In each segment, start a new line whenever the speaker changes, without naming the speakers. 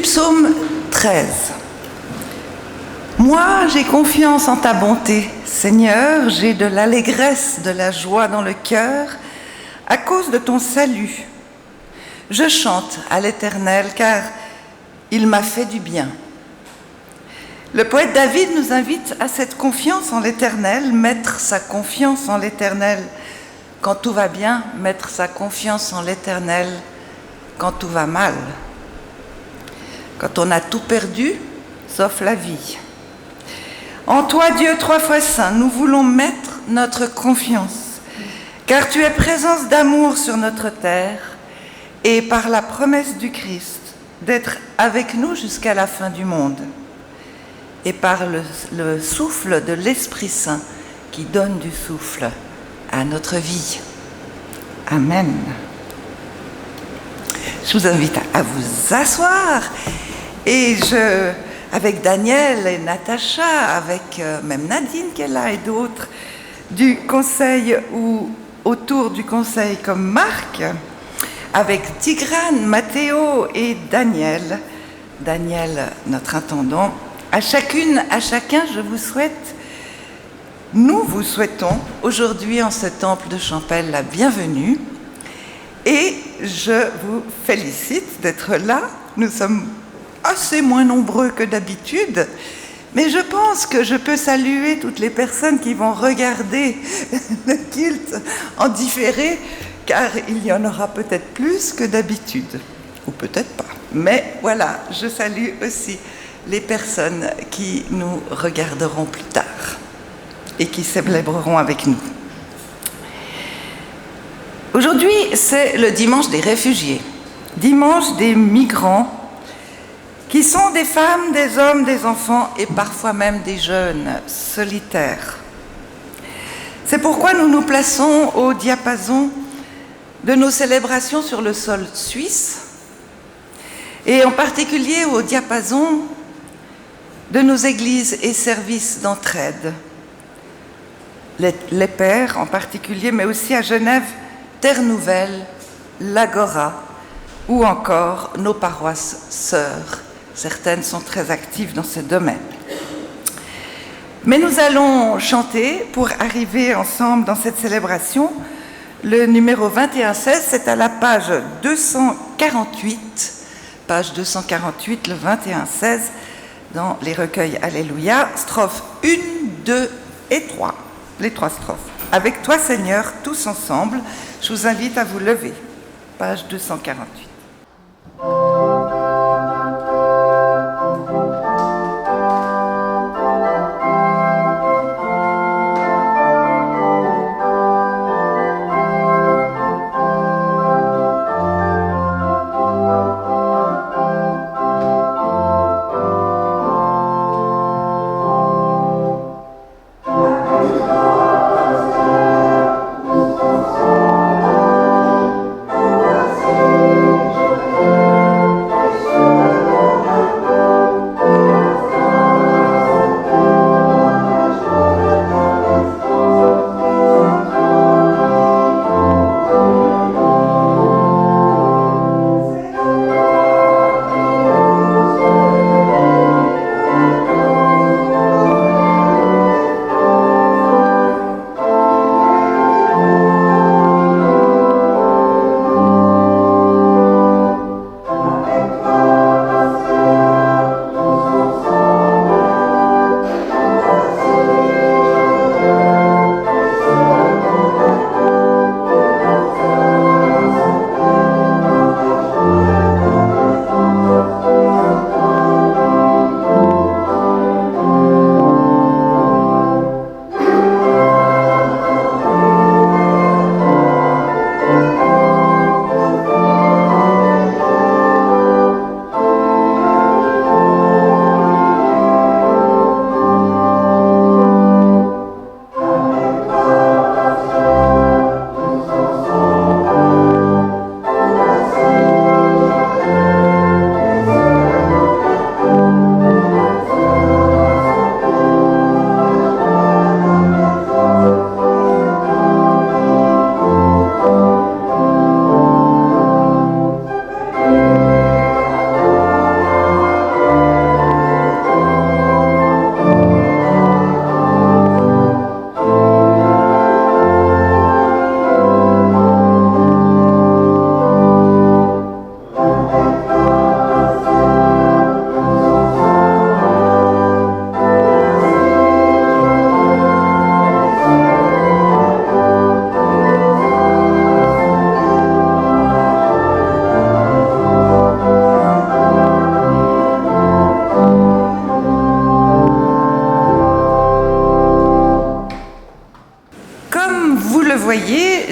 Psaume 13. Moi, j'ai confiance en ta bonté, Seigneur, j'ai de l'allégresse, de la joie dans le cœur, à cause de ton salut. Je chante à l'Éternel, car il m'a fait du bien. Le poète David nous invite à cette confiance en l'Éternel, mettre sa confiance en l'Éternel quand tout va bien, mettre sa confiance en l'Éternel quand tout va mal. Quand on a tout perdu, sauf la vie. En toi, Dieu trois fois saint, nous voulons mettre notre confiance, car tu es présence d'amour sur notre terre, et par la promesse du Christ d'être avec nous jusqu'à la fin du monde, et par le souffle de l'Esprit Saint qui donne du souffle à notre vie. Amen. Je vous invite à vous asseoir et je avec Daniel et Natacha, avec même Nadine qui est là et d'autres du conseil ou autour du conseil comme Marc, avec Tigrane, Mathéo et Daniel, notre intendant. À chacune, à chacun, nous vous souhaitons aujourd'hui en ce temple de Champel la bienvenue et je vous félicite d'être là. Nous sommes assez moins nombreux que d'habitude, mais je pense que je peux saluer toutes les personnes qui vont regarder le culte en différé, car il y en aura peut-être plus que d'habitude, ou peut-être pas. Mais voilà, je salue aussi les personnes qui nous regarderont plus tard et qui célébreront avec nous. Aujourd'hui, c'est le dimanche des réfugiés, dimanche des migrants, qui sont des femmes, des hommes, des enfants et parfois même des jeunes solitaires. C'est pourquoi nous nous plaçons au diapason de nos célébrations sur le sol suisse et en particulier au diapason de nos églises et services d'entraide. Les Pères en particulier, mais aussi à Genève, Terre Nouvelle, l'Agora ou encore nos paroisses sœurs. Certaines sont très actives dans ce domaine. Mais nous allons chanter pour arriver ensemble dans cette célébration. Le numéro 21-16, c'est à la page 248, le 21-16, dans les recueils Alléluia, strophes 1, 2 et 3, les 3 strophes. Avec toi Seigneur, tous ensemble, je vous invite à vous lever. Page 248.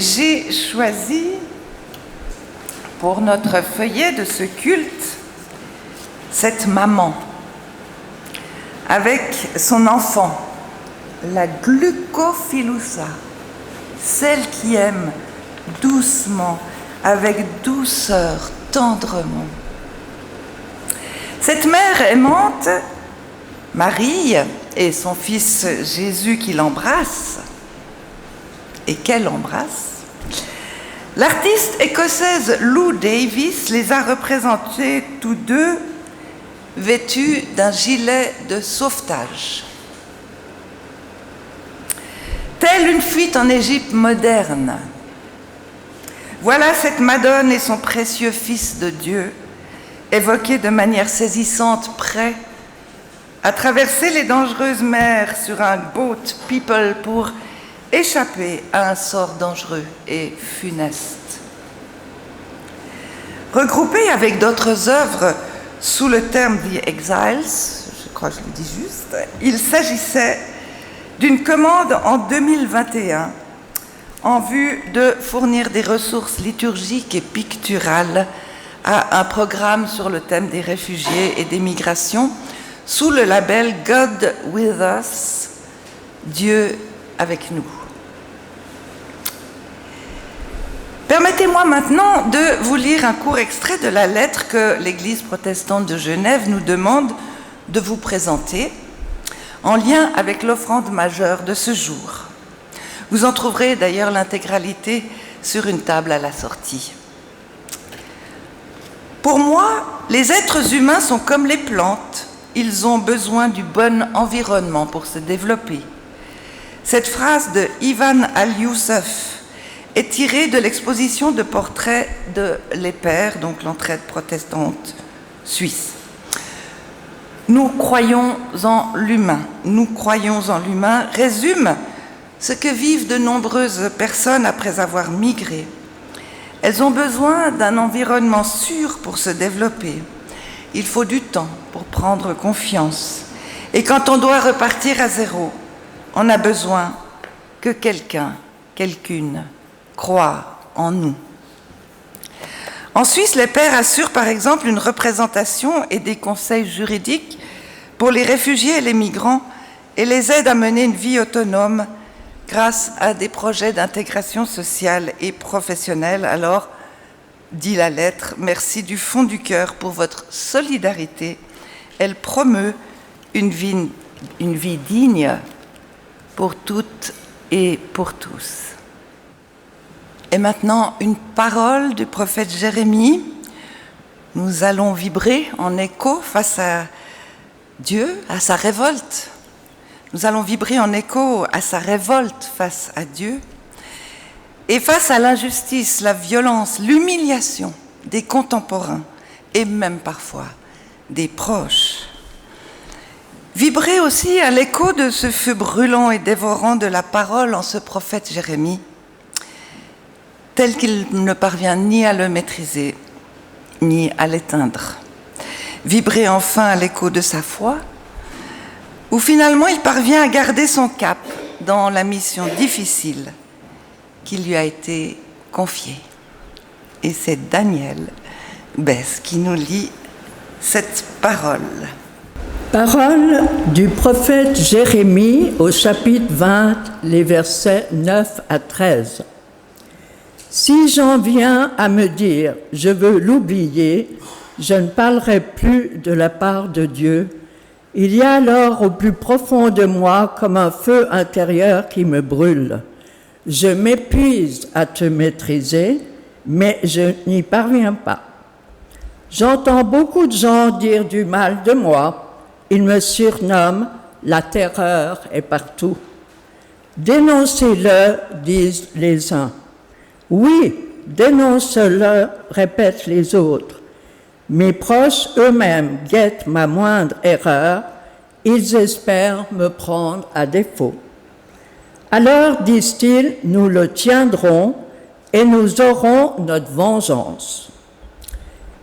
J'ai choisi pour notre feuillet de ce culte cette maman avec son enfant, la glucophilousa, celle qui aime doucement, avec douceur, tendrement. Cette mère aimante Marie et son fils Jésus qui l'embrasse, et qu'elle embrasse. L'artiste écossaise Lou Davis les a représentés tous deux vêtus d'un gilet de sauvetage. Telle une fuite en Égypte moderne. Voilà cette Madone et son précieux Fils de Dieu, évoqués de manière saisissante, prêts à traverser les dangereuses mers sur un boat people pour échapper à un sort dangereux et funeste. Regroupés avec d'autres œuvres sous le terme The Exiles, je crois que je le dis juste, il s'agissait d'une commande en 2021 en vue de fournir des ressources liturgiques et picturales à un programme sur le thème des réfugiés et des migrations sous le label God with Us, Dieu avec nous. Permettez-moi maintenant de vous lire un court extrait de la lettre que l'Église protestante de Genève nous demande de vous présenter en lien avec l'offrande majeure de ce jour. Vous en trouverez d'ailleurs l'intégralité sur une table à la sortie. Pour moi, les êtres humains sont comme les plantes. Ils ont besoin du bon environnement pour se développer. Cette phrase de Ivan Al-Youssef est tirée de l'exposition de portraits de Les Pères, donc l'entraide protestante suisse. Nous croyons en l'humain. Nous croyons en l'humain résume ce que vivent de nombreuses personnes après avoir migré. Elles ont besoin d'un environnement sûr pour se développer. Il faut du temps pour prendre confiance. Et quand on doit repartir à zéro, on a besoin que quelqu'un, quelqu'une, croit en nous. En Suisse, les pères assurent par exemple une représentation et des conseils juridiques pour les réfugiés et les migrants et les aident à mener une vie autonome grâce à des projets d'intégration sociale et professionnelle. Alors, dit la lettre, merci du fond du cœur pour votre solidarité. Elle promeut une vie digne pour toutes et pour tous. Et maintenant, une parole du prophète Jérémie. Nous allons vibrer en écho face à Dieu, à sa révolte. Nous allons vibrer en écho à sa révolte face à Dieu et face à l'injustice, la violence, l'humiliation des contemporains et même parfois des proches. Vibrer aussi à l'écho de ce feu brûlant et dévorant de la parole en ce prophète Jérémie, tel qu'il ne parvient ni à le maîtriser, ni à l'éteindre. Vibrer enfin à l'écho de sa foi, où finalement il parvient à garder son cap dans la mission difficile qui lui a été confiée. Et c'est Daniel Besse qui nous lit cette parole.
Parole du prophète Jérémie au chapitre 20, les versets 9 à 13. Si j'en viens à me dire « je veux l'oublier », je ne parlerai plus de la part de Dieu. Il y a alors au plus profond de moi comme un feu intérieur qui me brûle. Je m'épuise à te maîtriser, mais je n'y parviens pas. J'entends beaucoup de gens dire du mal de moi. Ils me surnomment « la terreur est partout ». Dénoncez-le, disent les uns. Oui, dénonce-le, répètent les autres. Mes proches eux-mêmes guettent ma moindre erreur, ils espèrent me prendre à défaut. Alors, disent-ils, nous le tiendrons et nous aurons notre vengeance.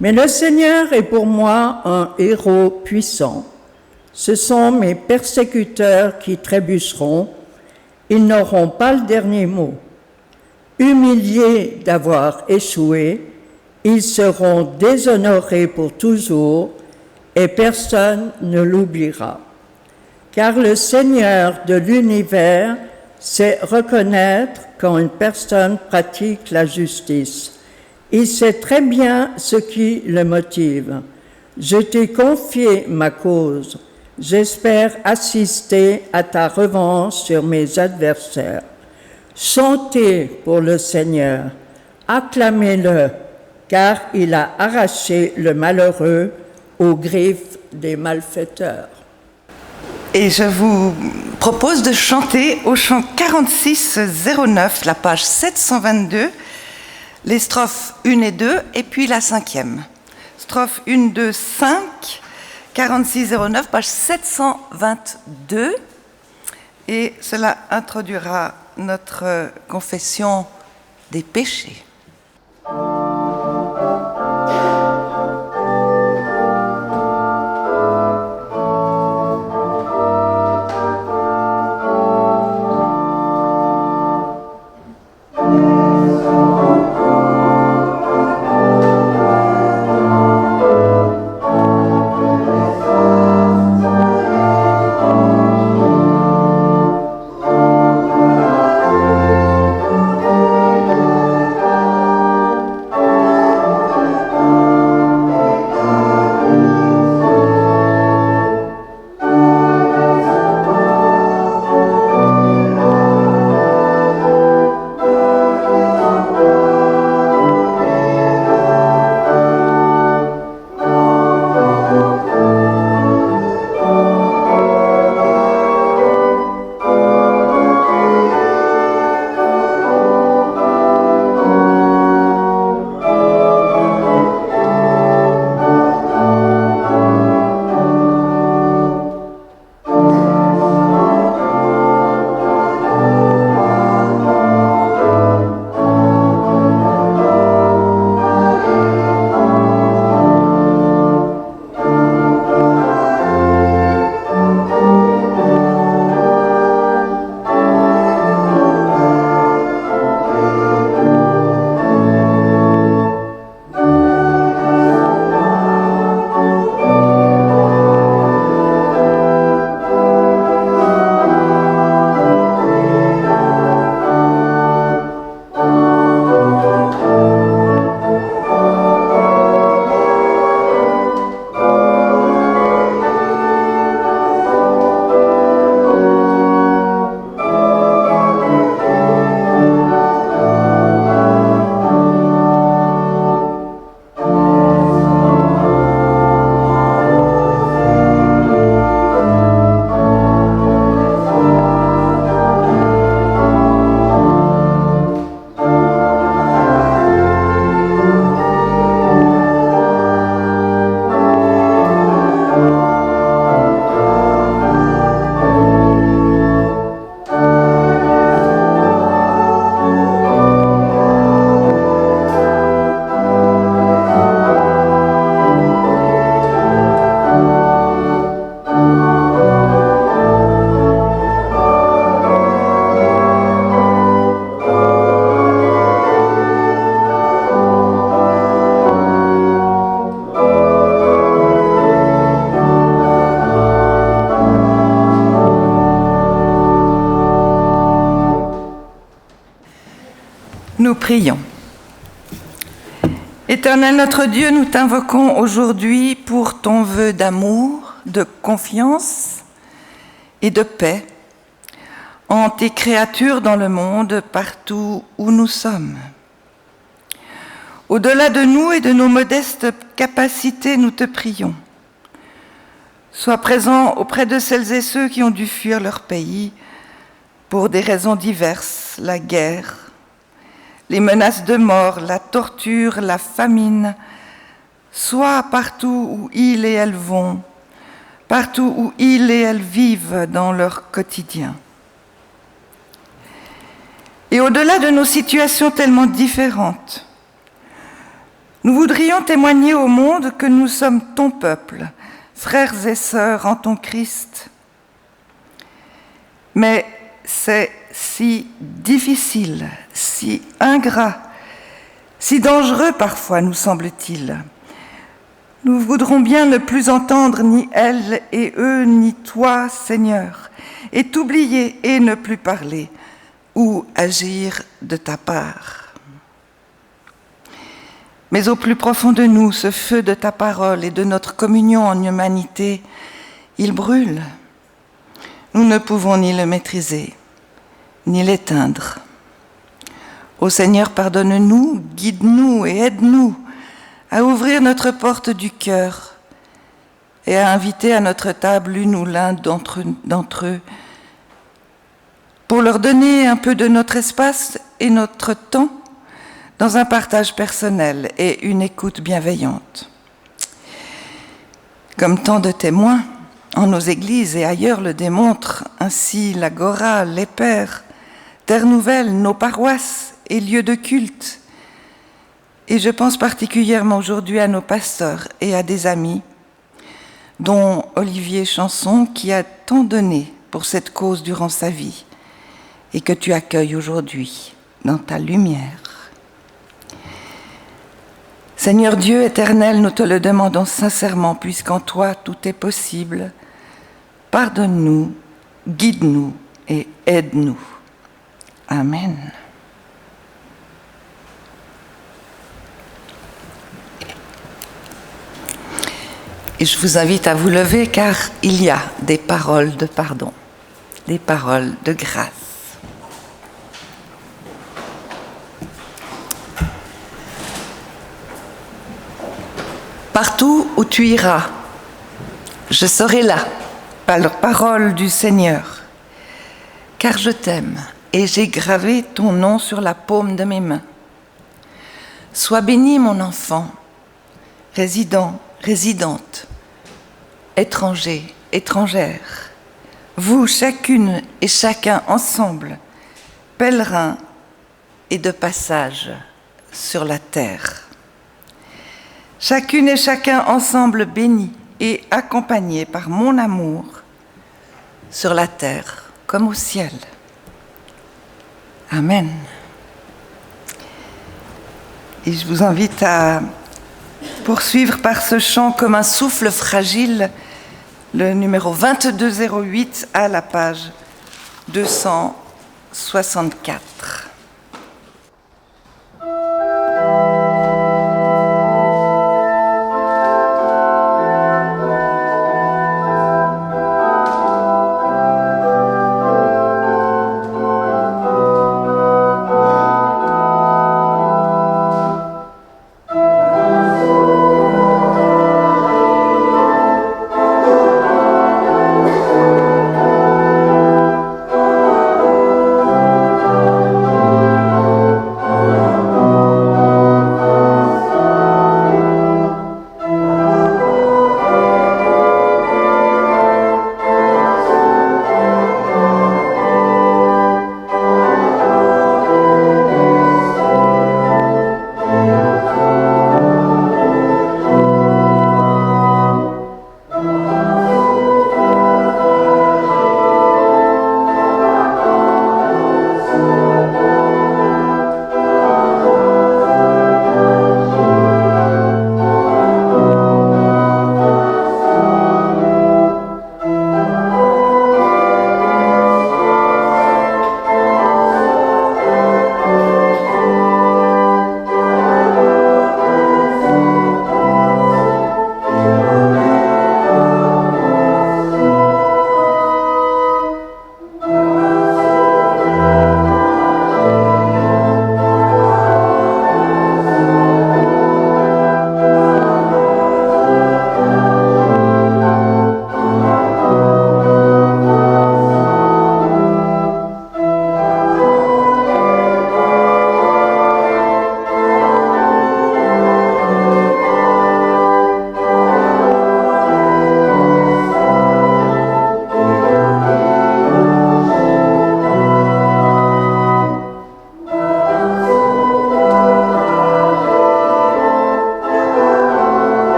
Mais le Seigneur est pour moi un héros puissant. Ce sont mes persécuteurs qui trébucheront, ils n'auront pas le dernier mot. Humiliés d'avoir échoué, ils seront déshonorés pour toujours et personne ne l'oubliera. Car le Seigneur de l'univers sait reconnaître quand une personne pratique la justice. Il sait très bien ce qui le motive. Je t'ai confié ma cause. j'espère assister à ta revanche sur mes adversaires. Chantez pour le Seigneur, acclamez-le, car il a arraché le malheureux aux griffes des malfaiteurs.
Et je vous propose de chanter au chant 4609, la page 722, les strophes 1 et 2, et puis la 5e. Strophes 1, 2, 5, 4609, page 722, et cela introduira notre confession des péchés. Nous prions. Éternel notre Dieu, nous t'invoquons aujourd'hui pour ton vœu d'amour, de confiance et de paix en tes créatures dans le monde, partout où nous sommes. Au-delà de nous et de nos modestes capacités, nous te prions. Sois présent auprès de celles et ceux qui ont dû fuir leur pays pour des raisons diverses, la guerre, les menaces de mort, la torture, la famine. Sois partout où ils et elles vont, partout où ils et elles vivent dans leur quotidien. Et au-delà de nos situations tellement différentes, nous voudrions témoigner au monde que nous sommes ton peuple, frères et sœurs en ton Christ. Mais c'est si difficile, si ingrat, si dangereux parfois, nous semble-t-il. Nous voudrons bien ne plus entendre ni elles et eux, ni toi, Seigneur, et t'oublier et ne plus parler ou agir de ta part. Mais au plus profond de nous, ce feu de ta parole et de notre communion en humanité, Il brûle. Nous ne pouvons ni le maîtriser, ni l'éteindre. Ô Seigneur, pardonne-nous, guide-nous et aide-nous à ouvrir notre porte du cœur et à inviter à notre table l'une ou l'un d'entre eux pour leur donner un peu de notre espace et notre temps dans un partage personnel et une écoute bienveillante. Comme tant de témoins en nos églises et ailleurs le démontrent, ainsi l'Agora, les Pères, Terre Nouvelle, nos paroisses et lieux de culte. Et je pense particulièrement aujourd'hui à nos pasteurs et à des amis, dont Olivier Chanson, qui a tant donné pour cette cause durant sa vie et que tu accueilles aujourd'hui dans ta lumière. Seigneur Dieu éternel, nous te le demandons sincèrement, puisqu'en toi tout est possible. Pardonne-nous, guide-nous et aide-nous. Amen. Et je vous invite à vous lever car il y a des paroles de pardon, des paroles de grâce. Partout où tu iras, je serai là, par la parole du Seigneur, car je t'aime et j'ai gravé ton nom sur la paume de mes mains. Sois béni, mon enfant, résident, résidente, étranger, étrangère, vous chacune et chacun ensemble, pèlerins et de passage sur la terre. Chacune et chacun ensemble bénis et accompagnés par mon amour sur la terre comme au ciel. Amen. Et je vous invite à poursuivre par ce chant comme un souffle fragile, le numéro 2208 à la page 264.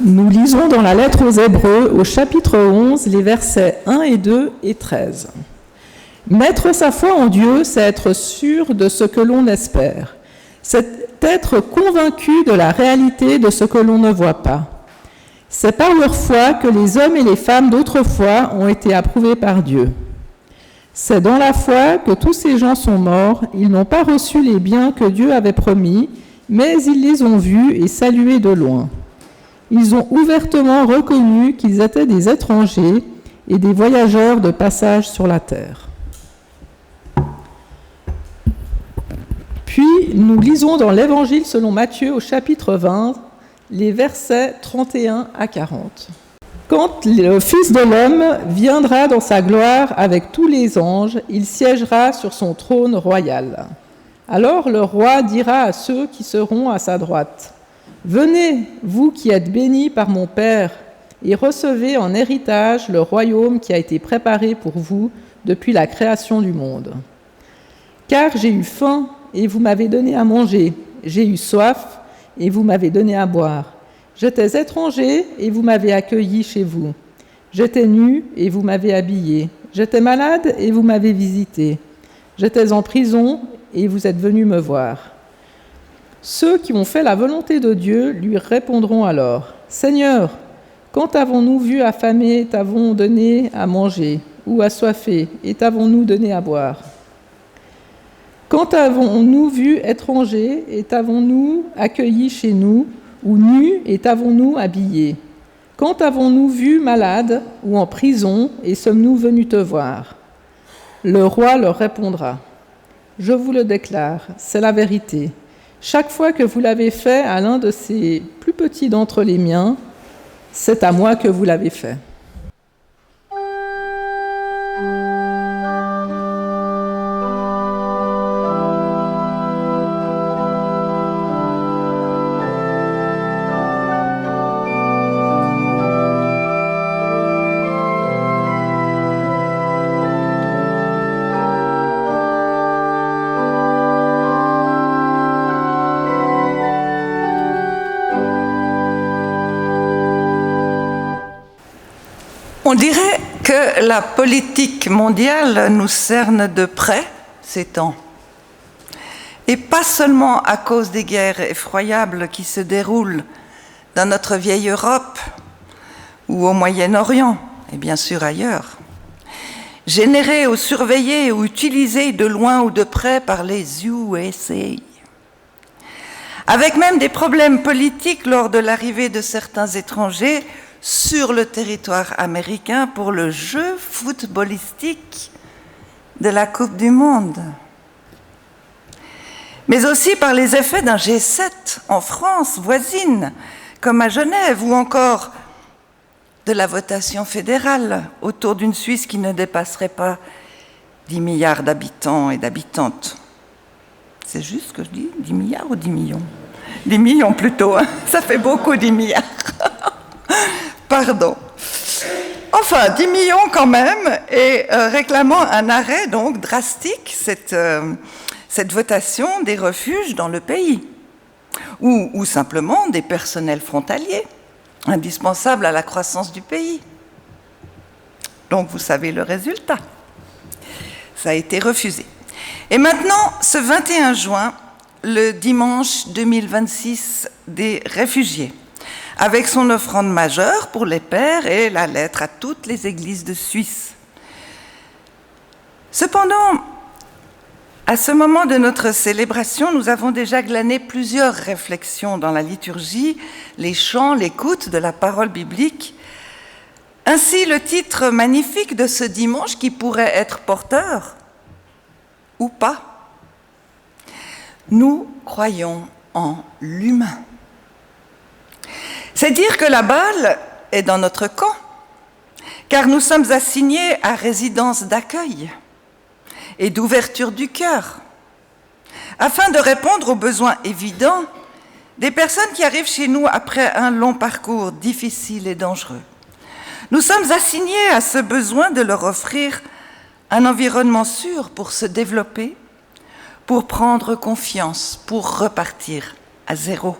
Nous lisons dans la lettre aux Hébreux, au chapitre 11, les versets 1 et 2 et 13. Mettre sa foi en Dieu, c'est être sûr de ce que l'on espère. C'est être convaincu de la réalité de ce que l'on ne voit pas. C'est par leur foi que les hommes et les femmes d'autrefois ont été approuvés par Dieu. C'est dans la foi que tous ces gens sont morts, ils n'ont pas reçu les biens que Dieu avait promis, mais ils les ont vus et salués de loin. Ils ont ouvertement reconnu qu'ils étaient des étrangers et des voyageurs de passage sur la terre. Puis, nous lisons dans l'Évangile selon Matthieu au chapitre 20, les versets 31 à 40. Quand le Fils de l'homme viendra dans sa gloire avec tous les anges, il siégera sur son trône royal. Alors le roi dira à ceux qui seront à sa droite, « Venez, vous qui êtes bénis par mon Père, et recevez en héritage le royaume qui a été préparé pour vous depuis la création du monde. Car j'ai eu faim, et vous m'avez donné à manger, j'ai eu soif, et vous m'avez donné à boire. J'étais étranger, et vous m'avez accueilli chez vous. J'étais nu, et vous m'avez habillé. J'étais malade, et vous m'avez visité. J'étais en prison, et vous êtes venus me voir. » Ceux qui ont fait la volonté de Dieu lui répondront alors, « Seigneur, quand avons-nous vu affamé, et t'avons donné à manger, ou assoiffé, et t'avons-nous donné à boire? Quand avons-nous vu étranger, et t'avons-nous accueilli chez nous, ou nu, et t'avons-nous habillé? Quand avons-nous vu malade, ou en prison, et sommes-nous venus te voir? » Le roi leur répondra, « Je vous le déclare, c'est la vérité. Chaque fois que vous l'avez fait à l'un de ces plus petits d'entre les miens, c'est à moi que vous l'avez fait. »
On dirait que la politique mondiale nous cerne de près ces temps. Et pas seulement à cause des guerres effroyables qui se déroulent dans notre vieille Europe ou au Moyen-Orient, et bien sûr ailleurs, générées ou surveillées ou utilisées de loin ou de près par les USA. Avec même des problèmes politiques lors de l'arrivée de certains étrangers sur le territoire américain pour le jeu footballistique de la Coupe du Monde. Mais aussi par les effets d'un G7 en France voisine, comme à Genève, ou encore de la votation fédérale autour d'une Suisse qui ne dépasserait pas 10 milliards d'habitants et d'habitantes. C'est juste ce que je dis, 10 milliards ou 10 millions? 10 millions plutôt, hein. Ça fait beaucoup 10 milliards. Pardon. Enfin, 10 millions quand même, et réclamant un arrêt donc drastique, cette votation des refuges dans le pays, ou simplement des personnels frontaliers, indispensables à la croissance du pays. Donc vous savez le résultat. Ça a été refusé. Et maintenant, ce 21 juin, le dimanche 2026 des réfugiés, avec son offrande majeure pour les pères et la lettre à toutes les églises de Suisse. Cependant, à ce moment de notre célébration, nous avons déjà glané plusieurs réflexions dans la liturgie, les chants, l'écoute de la parole biblique. Ainsi, le titre magnifique de ce dimanche qui pourrait être porteur, ou pas. Nous croyons en l'humain. C'est dire que la balle est dans notre camp, car nous sommes assignés à résidence d'accueil et d'ouverture du cœur, afin de répondre aux besoins évidents des personnes qui arrivent chez nous après un long parcours difficile et dangereux. Nous sommes assignés à ce besoin de leur offrir un environnement sûr pour se développer, pour prendre confiance, pour repartir à zéro.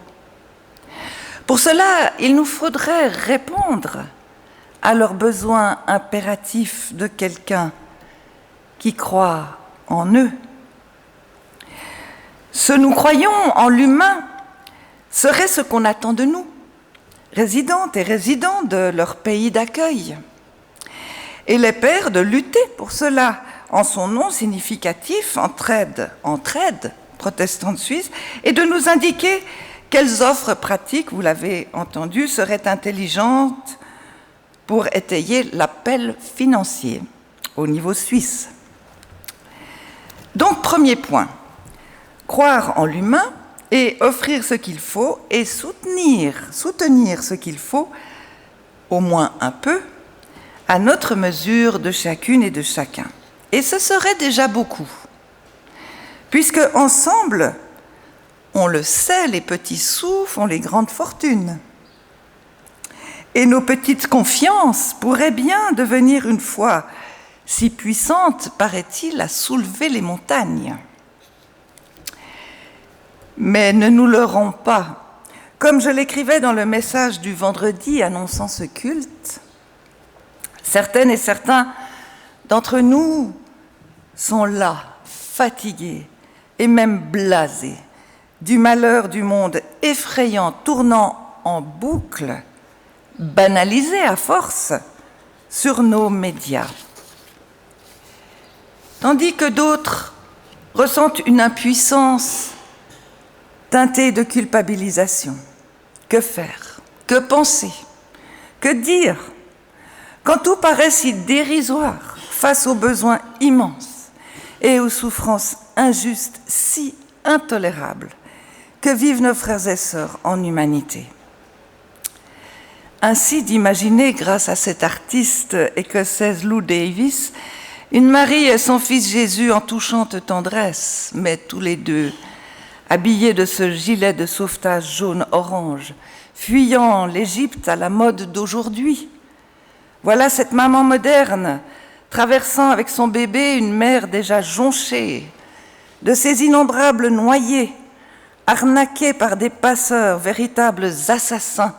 Pour cela, il nous faudrait répondre à leurs besoins impératifs de quelqu'un qui croit en eux. Ce « nous croyons en l'humain » serait ce qu'on attend de nous, résidentes et résidents de leur pays d'accueil. Et les pères de lutter pour cela, en son nom significatif, Entraide protestante suisse, et de nous indiquer quelles offres pratiques, vous l'avez entendu, seraient intelligentes pour étayer l'appel financier au niveau suisse. Donc, premier point, croire en l'humain et offrir ce qu'il faut et soutenir ce qu'il faut, au moins un peu, à notre mesure de chacune et de chacun. Et ce serait déjà beaucoup, puisque ensemble, on le sait, les petits sous font les grandes fortunes. Et nos petites confiances pourraient bien devenir une foi si puissante, paraît-il, à soulever les montagnes. Mais ne nous leurrons pas. Comme je l'écrivais dans le message du vendredi annonçant ce culte, certaines et certains d'entre nous sont là, fatigués et même blasés du malheur du monde effrayant, tournant en boucle, banalisé à force sur nos médias. Tandis que d'autres ressentent une impuissance teintée de culpabilisation. Que faire? Que penser? Que dire? Quand tout paraît si dérisoire face aux besoins immenses et aux souffrances injustes si intolérables que vivent nos frères et sœurs en humanité. Ainsi d'imaginer, grâce à cette artiste écossaise Lou Davis, une Marie et son fils Jésus en touchante tendresse, mais tous les deux habillés de ce gilet de sauvetage jaune-orange, fuyant l'Égypte à la mode d'aujourd'hui. Voilà cette maman moderne, traversant avec son bébé une mer déjà jonchée, de ces innombrables noyés, arnaqués par des passeurs, véritables assassins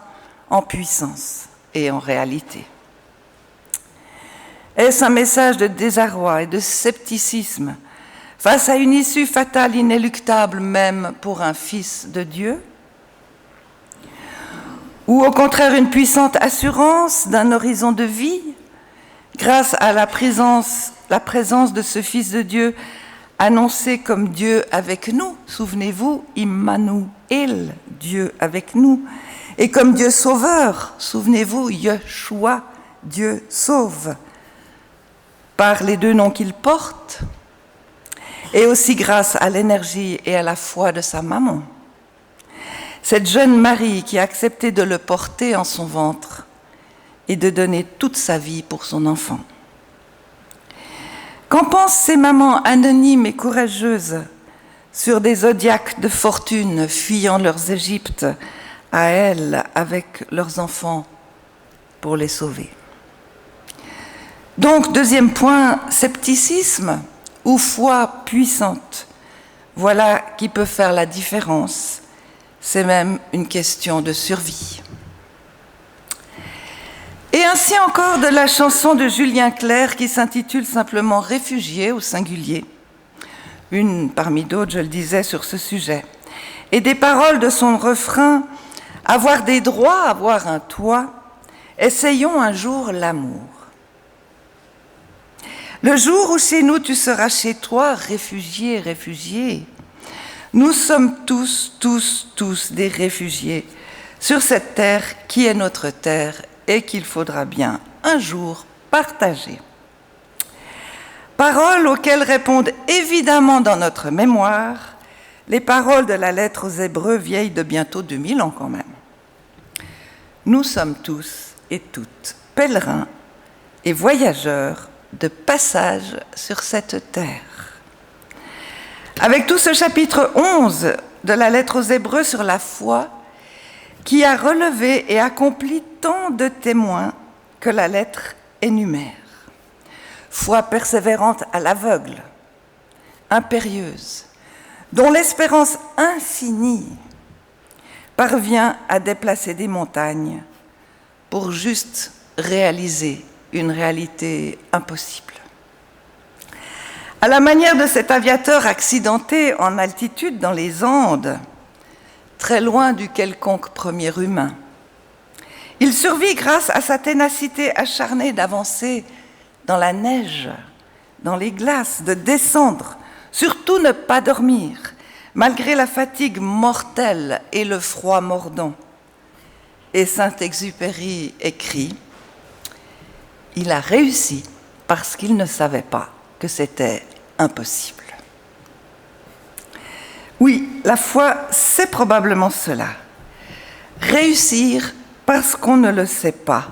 en puissance et en réalité. Est-ce un message de désarroi et de scepticisme face à une issue fatale inéluctable même pour un fils de Dieu? Ou au contraire une puissante assurance d'un horizon de vie grâce à la présence de ce fils de Dieu annoncé comme Dieu avec nous, souvenez-vous, Immanuel, Dieu avec nous, et comme Dieu sauveur, souvenez-vous, Yeshua, Dieu sauve, par les deux noms qu'il porte, et aussi grâce à l'énergie et à la foi de sa maman. Cette jeune Marie qui a accepté de le porter en son ventre et de donner toute sa vie pour son enfant. Qu'en pensent ces mamans anonymes et courageuses sur des zodiaques de fortune fuyant leurs Égyptes à elles avec leurs enfants pour les sauver? Donc, deuxième point, scepticisme ou foi puissante. Voilà qui peut faire la différence. C'est même une question de survie. Et ainsi encore de la chanson de Julien Clerc qui s'intitule simplement « Réfugiés » au singulier. Une parmi d'autres, je le disais, sur ce sujet. Et des paroles de son refrain « Avoir des droits, avoir un toit, essayons un jour l'amour. Le jour où chez nous tu seras chez toi, réfugié, réfugié. Nous sommes tous des réfugiés sur cette terre qui est notre terre et qu'il faudra bien un jour partager. » Paroles auxquelles répondent évidemment dans notre mémoire les paroles de la lettre aux Hébreux vieille de bientôt 2000 ans quand même. Nous sommes tous et toutes pèlerins et voyageurs de passage sur cette terre. Avec tout ce chapitre 11 de la lettre aux Hébreux sur la foi, qui a relevé et accompli tant de témoins que la lettre énumère. Foi persévérante à l'aveugle, impérieuse, dont l'espérance infinie parvient à déplacer des montagnes pour juste réaliser une réalité impossible. À la manière de cet aviateur accidenté en altitude dans les Andes, très loin du quelconque premier humain, Il survit grâce à sa ténacité acharnée d'avancer dans la neige, dans les glaces, de descendre, surtout ne pas dormir, malgré la fatigue mortelle et le froid mordant. Et Saint-Exupéry écrit « Il a réussi parce qu'il ne savait pas que c'était impossible. » Oui, la foi, c'est probablement cela. Réussir parce qu'on ne le sait pas,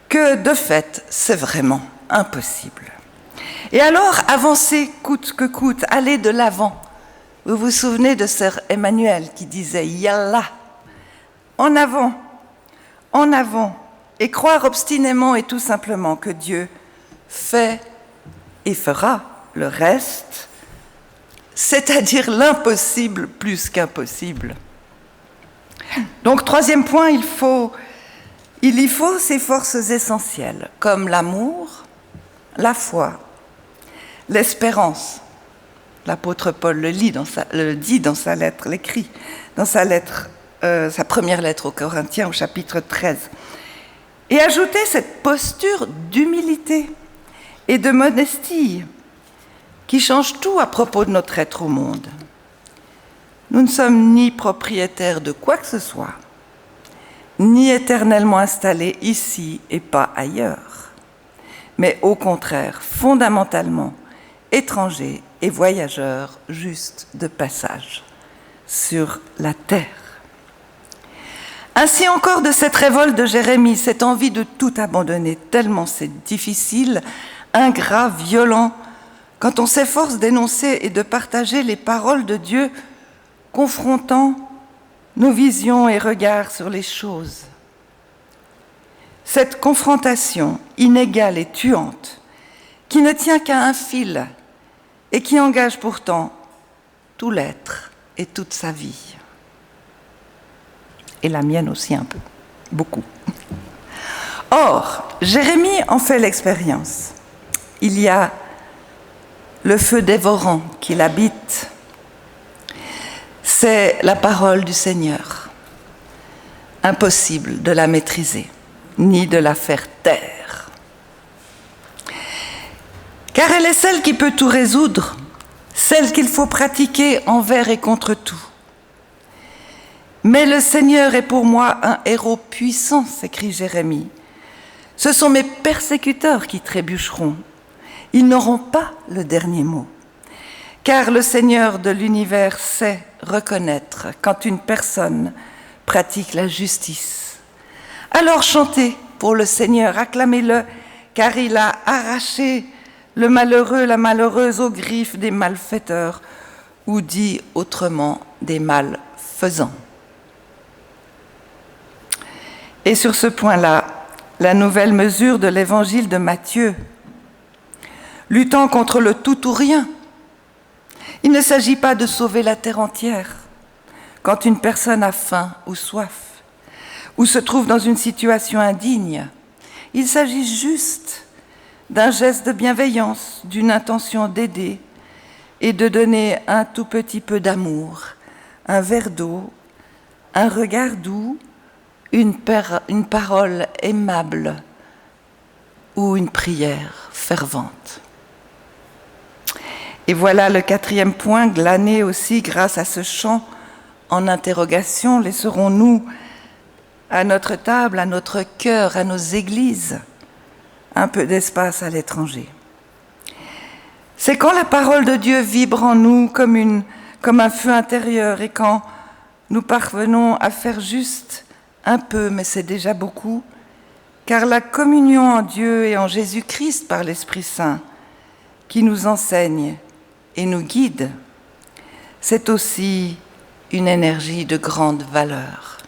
que de fait, c'est vraiment impossible. Et alors, avancer coûte que coûte, aller de l'avant. Vous vous souvenez de sœur Emmanuel qui disait « Yallah !» En avant, et croire obstinément et tout simplement que Dieu fait et fera le reste, c'est-à-dire l'impossible plus qu'impossible. Donc, troisième point, il y faut ces forces essentielles, comme l'amour, la foi, l'espérance. L'apôtre Paul le dit dans sa lettre, l'écrit dans sa lettre, sa première lettre aux Corinthiens au chapitre 13. Et ajouter cette posture d'humilité et de modestie qui change tout à propos de notre être au monde. Nous ne sommes ni propriétaires de quoi que ce soit, ni éternellement installés ici et pas ailleurs, mais au contraire, fondamentalement, étrangers et voyageurs juste de passage sur la terre. Ainsi encore de cette révolte de Jérémie, cette envie de tout abandonner, tellement c'est difficile, ingrat, violent, quand on s'efforce d'énoncer et de partager les paroles de Dieu, confrontant nos visions et regards sur les choses. Cette confrontation inégale et tuante, qui ne tient qu'à un fil et qui engage pourtant tout l'être et toute sa vie. Et la mienne aussi un peu, beaucoup. Or, Jérémie en fait l'expérience. Il y a le feu dévorant qui l'habite. C'est la parole du Seigneur. Impossible de la maîtriser, ni de la faire taire. Car elle est celle qui peut tout résoudre, celle qu'il faut pratiquer envers et contre tout. Mais le Seigneur est pour moi un héros puissant, s'écrit Jérémie. Ce sont mes persécuteurs qui trébucheront. Ils n'auront pas le dernier mot. Car le Seigneur de l'univers sait reconnaître quand une personne pratique la justice. Alors chantez pour le Seigneur, acclamez-le, car il a arraché le malheureux, la malheureuse aux griffes des malfaiteurs, ou dit autrement des malfaisants. Et sur ce point-là, la nouvelle mesure de l'évangile de Matthieu, luttant contre le tout ou rien. Il ne s'agit pas de sauver la terre entière quand une personne a faim ou soif, ou se trouve dans une situation indigne. Il s'agit juste d'un geste de bienveillance, d'une intention d'aider et de donner un tout petit peu d'amour, un verre d'eau, un regard doux, une parole aimable ou une prière fervente. Et voilà le quatrième point, glané aussi grâce à ce chant en interrogation. Laisserons-nous à notre table, à notre cœur, à nos églises, un peu d'espace à l'étranger? C'est quand la parole de Dieu vibre en nous comme un feu intérieur et quand nous parvenons à faire juste un peu, mais c'est déjà beaucoup, car la communion en Dieu et en Jésus-Christ par l'Esprit Saint qui nous enseigne et nous guide, c'est aussi une énergie de grande valeur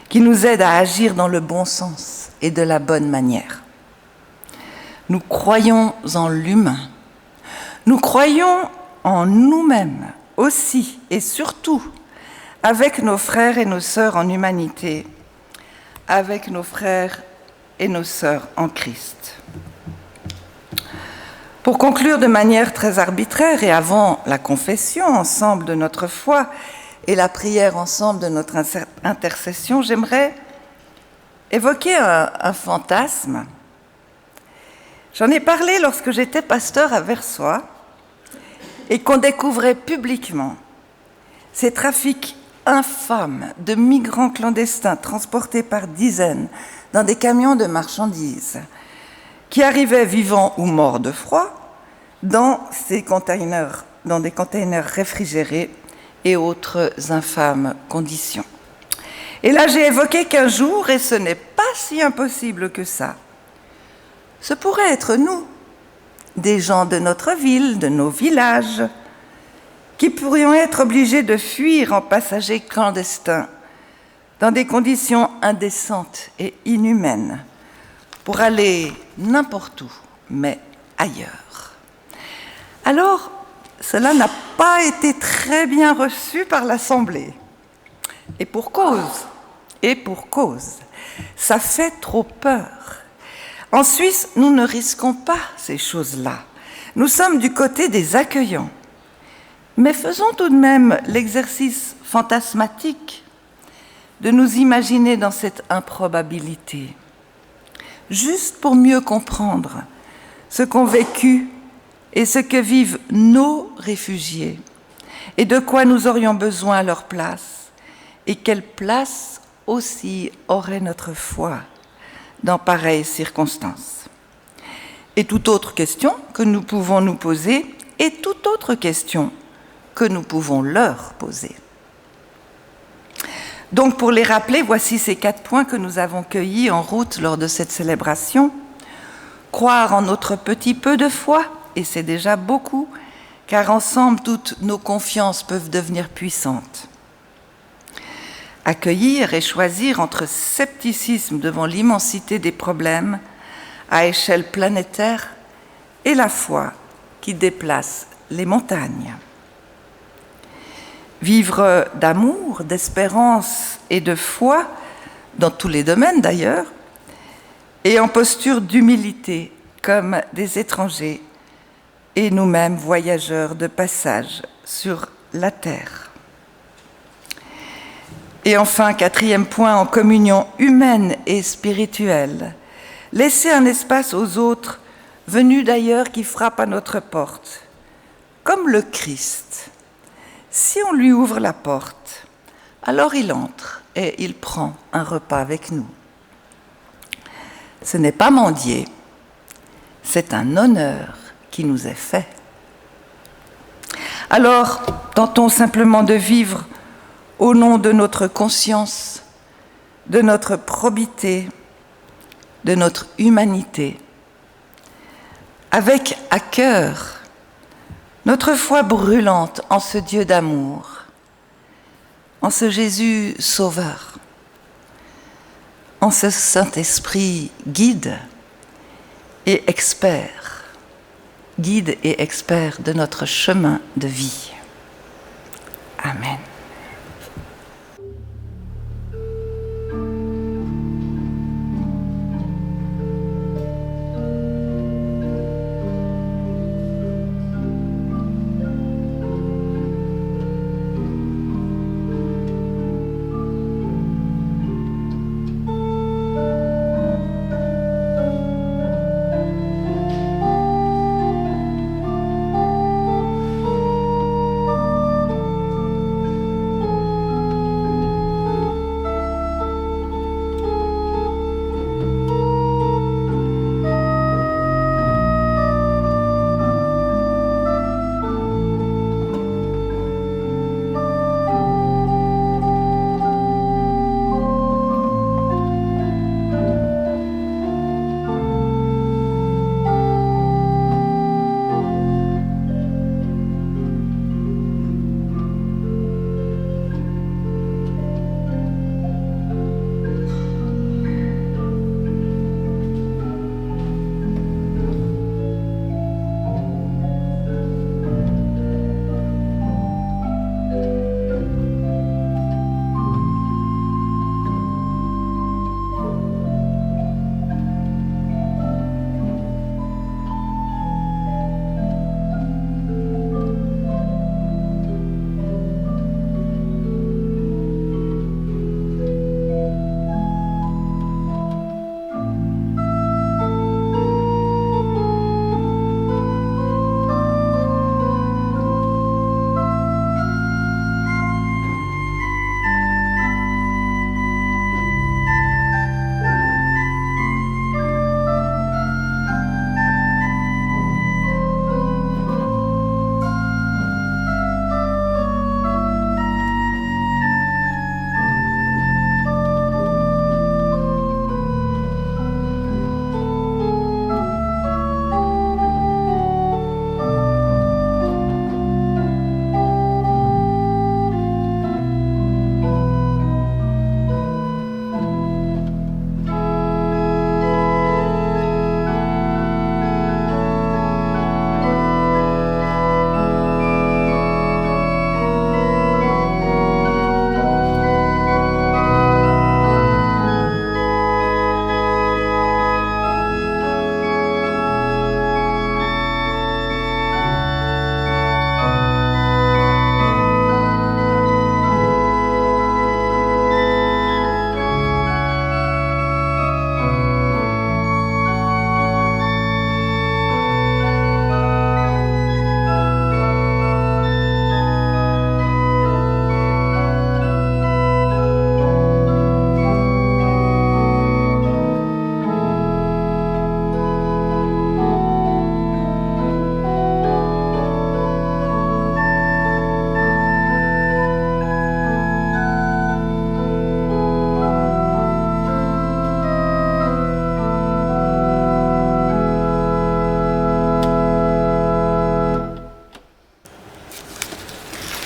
qui nous aide à agir dans le bon sens et de la bonne manière. Nous croyons en l'humain, nous croyons en nous-mêmes aussi et surtout avec nos frères et nos sœurs en humanité, avec nos frères et nos sœurs en Christ. Pour conclure de manière très arbitraire et avant la confession ensemble de notre foi et la prière ensemble de notre intercession, j'aimerais évoquer un fantasme. J'en ai parlé lorsque j'étais pasteur à Versoix et qu'on découvrait publiquement ces trafics infâmes de migrants clandestins transportés par dizaines dans des camions de marchandises qui arrivaient vivants ou morts de froid dans des containers réfrigérés et autres infâmes conditions. Et là, j'ai évoqué qu'un jour, et ce n'est pas si impossible que ça, ce pourrait être nous, des gens de notre ville, de nos villages, qui pourrions être obligés de fuir en passagers clandestins dans des conditions indécentes et inhumaines pour aller n'importe où, mais ailleurs. Alors, cela n'a pas été très bien reçu par l'Assemblée. Et pour cause, ça fait trop peur. En Suisse, nous ne risquons pas ces choses-là. Nous sommes du côté des accueillants. Mais faisons tout de même l'exercice fantasmatique de nous imaginer dans cette improbabilité, juste pour mieux comprendre ce qu'ont vécu et ce que vivent nos réfugiés, et de quoi nous aurions besoin à leur place, et quelle place aussi aurait notre foi dans pareilles circonstances. Et toute autre question que nous pouvons nous poser, et toute autre question que nous pouvons leur poser. Donc, pour les rappeler, voici ces 4 points que nous avons cueillis en route lors de cette célébration. Croire en notre petit peu de foi, et c'est déjà beaucoup, car ensemble, toutes nos confiances peuvent devenir puissantes. Accueillir et choisir entre scepticisme devant l'immensité des problèmes à échelle planétaire et la foi qui déplace les montagnes. Vivre d'amour, d'espérance et de foi, dans tous les domaines d'ailleurs, et en posture d'humilité comme des étrangers et nous-mêmes voyageurs de passage sur la terre. Et enfin, 4e point, en communion humaine et spirituelle, laisser un espace aux autres venus d'ailleurs qui frappent à notre porte, comme le Christ. Si on lui ouvre la porte, alors il entre et il prend un repas avec nous. Ce n'est pas mendier, c'est un honneur qui nous est fait. Alors, tentons simplement de vivre au nom de notre conscience, de notre probité, de notre humanité, avec à cœur notre foi brûlante en ce Dieu d'amour, en ce Jésus sauveur, en ce Saint-Esprit guide et expert de notre chemin de vie. Amen.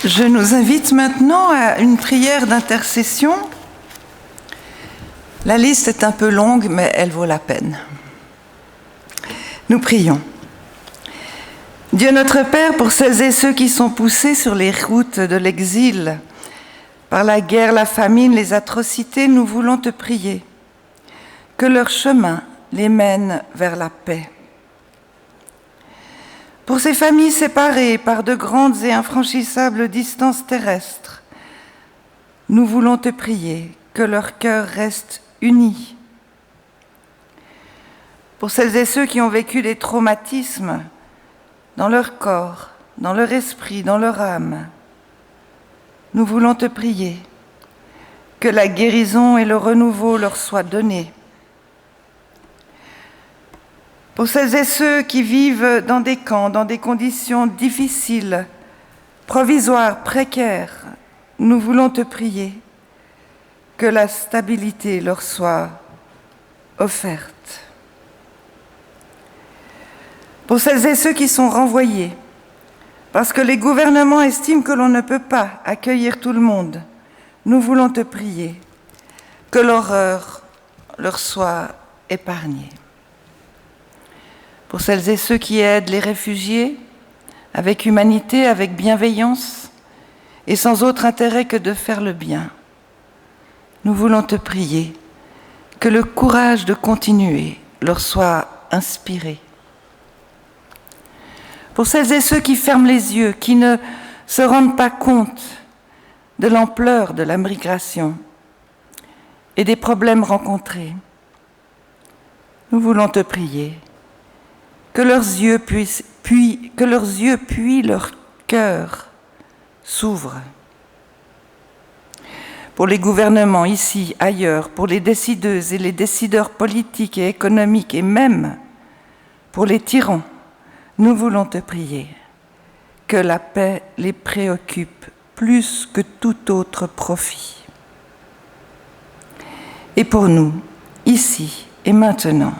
Je nous invite maintenant à une prière d'intercession. La liste est un peu longue, mais elle vaut la peine. Nous prions. Dieu notre Père, pour celles et ceux qui sont poussés sur les routes de l'exil, par la guerre, la famine, les atrocités, nous voulons te prier que leur chemin les mène vers la paix. Pour ces familles séparées par de grandes et infranchissables distances terrestres, nous voulons te prier que leur cœur reste uni. Pour celles et ceux qui ont vécu des traumatismes dans leur corps, dans leur esprit, dans leur âme, nous voulons te prier que la guérison et le renouveau leur soient donnés. Pour celles et ceux qui vivent dans des camps, dans des conditions difficiles, provisoires, précaires, nous voulons te prier que la stabilité leur soit offerte. Pour celles et ceux qui sont renvoyés, parce que les gouvernements estiment que l'on ne peut pas accueillir tout le monde, nous voulons te prier que l'horreur leur soit épargnée. Pour celles et ceux qui aident les réfugiés, avec humanité, avec bienveillance, et sans autre intérêt que de faire le bien, nous voulons te prier que le courage de continuer leur soit inspiré. Pour celles et ceux qui ferment les yeux, qui ne se rendent pas compte de l'ampleur de la migration et des problèmes rencontrés, nous voulons te prier que leurs yeux puis leur cœur s'ouvrent. Pour les gouvernements ici, ailleurs, pour les décideuses et les décideurs politiques et économiques et même pour les tyrans, nous voulons te prier que la paix les préoccupe plus que tout autre profit. Et pour nous, ici et maintenant,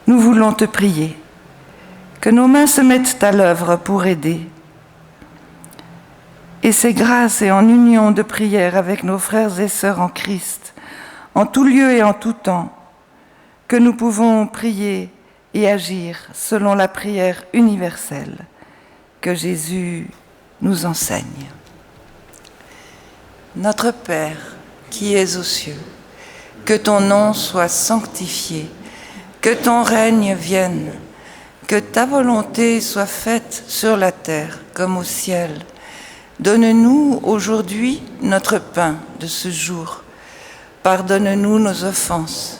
nous voulons te prier que nos mains se mettent à l'œuvre pour aider. Et c'est grâce et en union de prière avec nos frères et sœurs en Christ, en tout lieu et en tout temps, que nous pouvons prier et agir selon la prière universelle que Jésus nous enseigne. Notre Père qui es aux cieux, que ton nom soit sanctifié, que ton règne vienne, que ta volonté soit faite sur la terre comme au ciel. Donne-nous aujourd'hui notre pain de ce jour. Pardonne-nous nos offenses,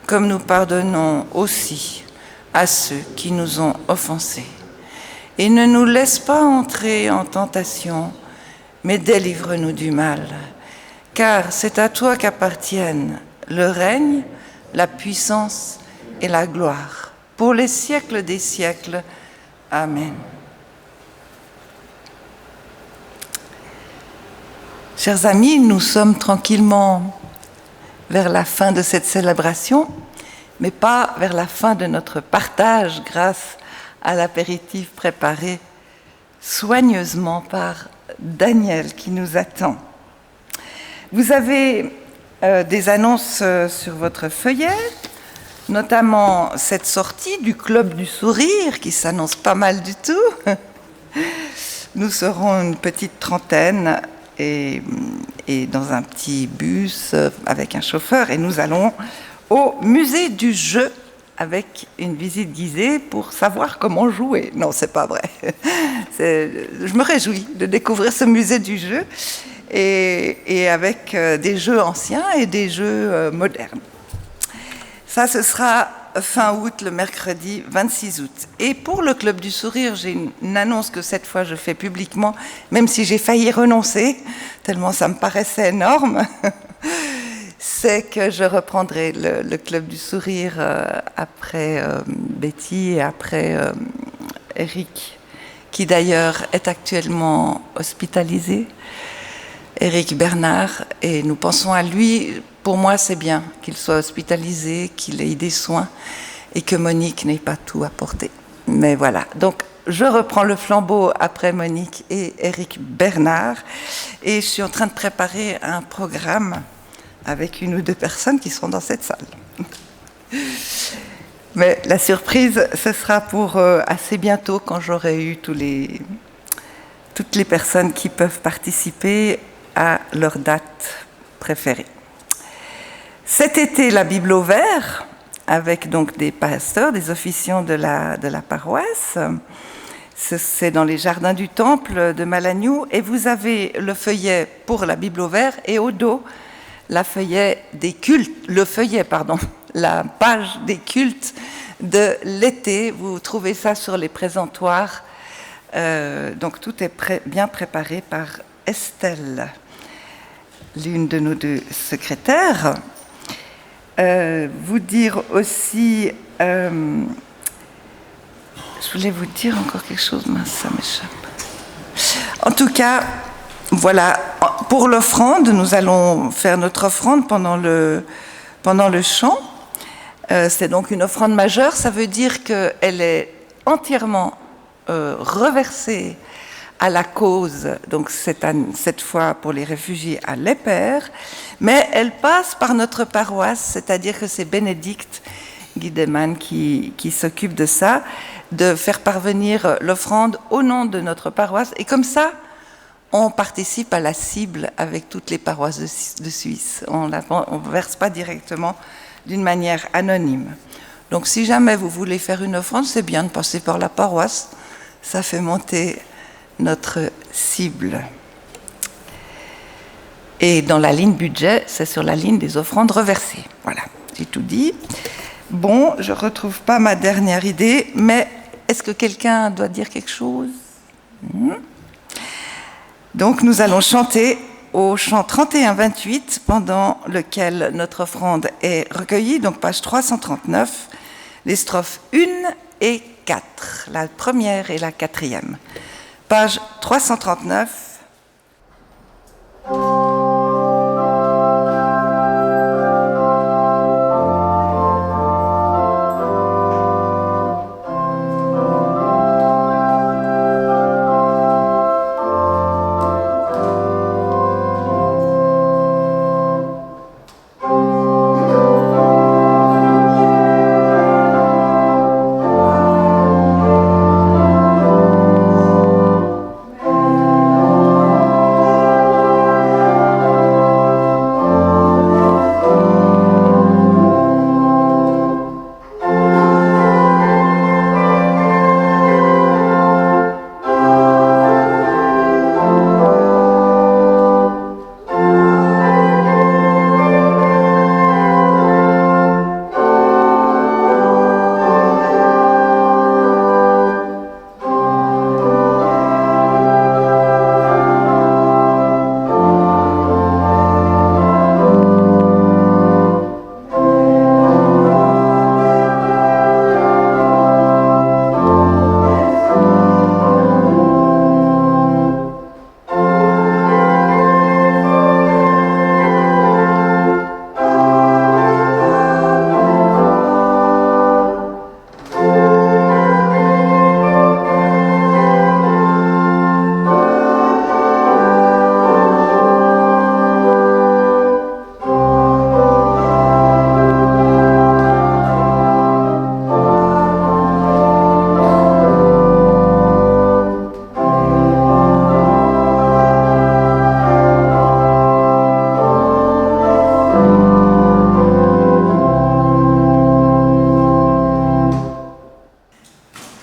comme nous pardonnons aussi à ceux qui nous ont offensés. Et ne nous laisse pas entrer en tentation, mais délivre-nous du mal. Car c'est à toi qu'appartiennent le règne, la puissance et la gloire, pour les siècles des siècles. Amen. Chers amis, nous sommes tranquillement vers la fin de cette célébration, mais pas vers la fin de notre partage grâce à l'apéritif préparé soigneusement par Daniel qui nous attend. Vous avez des annonces sur votre feuillet, notamment cette sortie du Club du Sourire qui s'annonce pas mal du tout. Nous serons une petite trentaine et dans un petit bus avec un chauffeur et nous allons au musée du jeu avec une visite guidée pour savoir comment jouer. Non, c'est pas vrai. Je me réjouis de découvrir ce musée du jeu et avec des jeux anciens et des jeux modernes. Ça, ce sera fin août, le mercredi 26 août. Et pour le Club du Sourire, j'ai une annonce que cette fois je fais publiquement, même si j'ai failli renoncer, tellement ça me paraissait énorme. C'est que je reprendrai le Club du Sourire après Betty et après Eric, qui d'ailleurs est actuellement hospitalisé, Eric Bernard, et nous pensons à lui. Pour moi, c'est bien qu'il soit hospitalisé, qu'il ait des soins et que Monique n'ait pas tout apporté. Mais voilà, donc je reprends le flambeau après Monique et Éric Bernard, et je suis en train de préparer un programme avec 1 ou 2 personnes qui seront dans cette salle. Mais la surprise, ce sera pour assez bientôt, quand j'aurai eu toutes les personnes qui peuvent participer à leur date préférée. Cet été, la Bible au vert, avec donc des pasteurs, des officiants de la paroisse. C'est dans les jardins du temple de Malagnou, et vous avez le feuillet pour la Bible au vert, et au dos, la page des cultes de l'été. Vous trouvez ça sur les présentoirs. Donc tout est bien préparé par Estelle, l'une de nos 2 secrétaires. Vous dire aussi, je voulais vous dire encore quelque chose, mais ça m'échappe. En tout cas, voilà, pour l'offrande, nous allons faire notre offrande pendant le chant. C'est donc une offrande majeure, ça veut dire qu'elle est entièrement reversée à la cause, donc cette fois pour les réfugiés à l'Épère, mais elle passe par notre paroisse, c'est-à-dire que c'est Bénédicte Guideman qui s'occupe de ça, de faire parvenir l'offrande au nom de notre paroisse, et comme ça, on participe à la cible avec toutes les paroisses de Suisse. On ne verse pas directement d'une manière anonyme. Donc si jamais vous voulez faire une offrande, c'est bien de passer par la paroisse, ça fait monter notre cible. Et dans la ligne budget, c'est sur la ligne des offrandes reversées. Voilà, j'ai tout dit. Bon, je ne retrouve pas ma dernière idée, mais est-ce que quelqu'un doit dire quelque chose ? Donc nous allons chanter au chant 31-28, pendant lequel notre offrande est recueillie, donc page 339, les strophes 1 et 4, la première et la 4e. Page 339.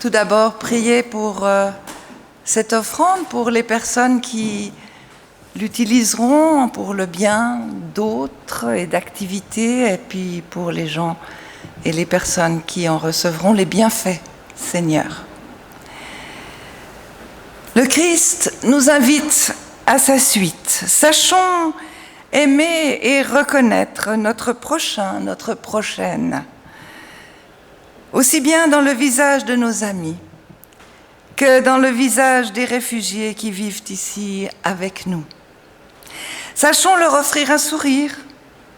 Tout d'abord, prier pour cette offrande, pour les personnes qui l'utiliseront pour le bien d'autres et d'activités, et puis pour les gens et les personnes qui en recevront les bienfaits, Seigneur. Le Christ nous invite à sa suite. Sachons aimer et reconnaître notre prochain, notre prochaine, aussi bien dans le visage de nos amis que dans le visage des réfugiés qui vivent ici avec nous. Sachons leur offrir un sourire,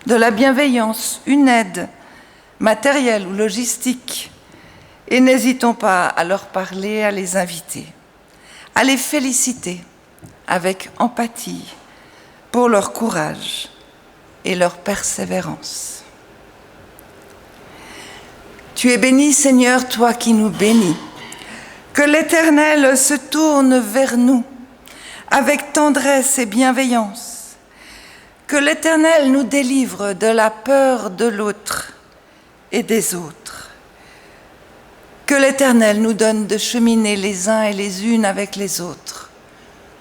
de la bienveillance, une aide matérielle ou logistique, Et n'hésitons pas à leur parler, à les inviter, à les féliciter avec empathie pour leur courage et leur persévérance. Tu es béni, Seigneur, toi qui nous bénis. Que l'Éternel se tourne vers nous avec tendresse et bienveillance. Que l'Éternel nous délivre de la peur de l'autre et des autres. Que l'Éternel nous donne de cheminer les uns et les unes avec les autres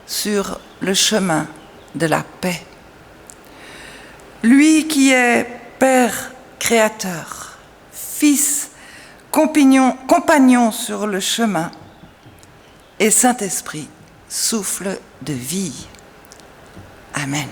sur le chemin de la paix. Lui qui est Père créateur, Fils, compagnon sur le chemin, et Saint-Esprit, souffle de vie. Amen.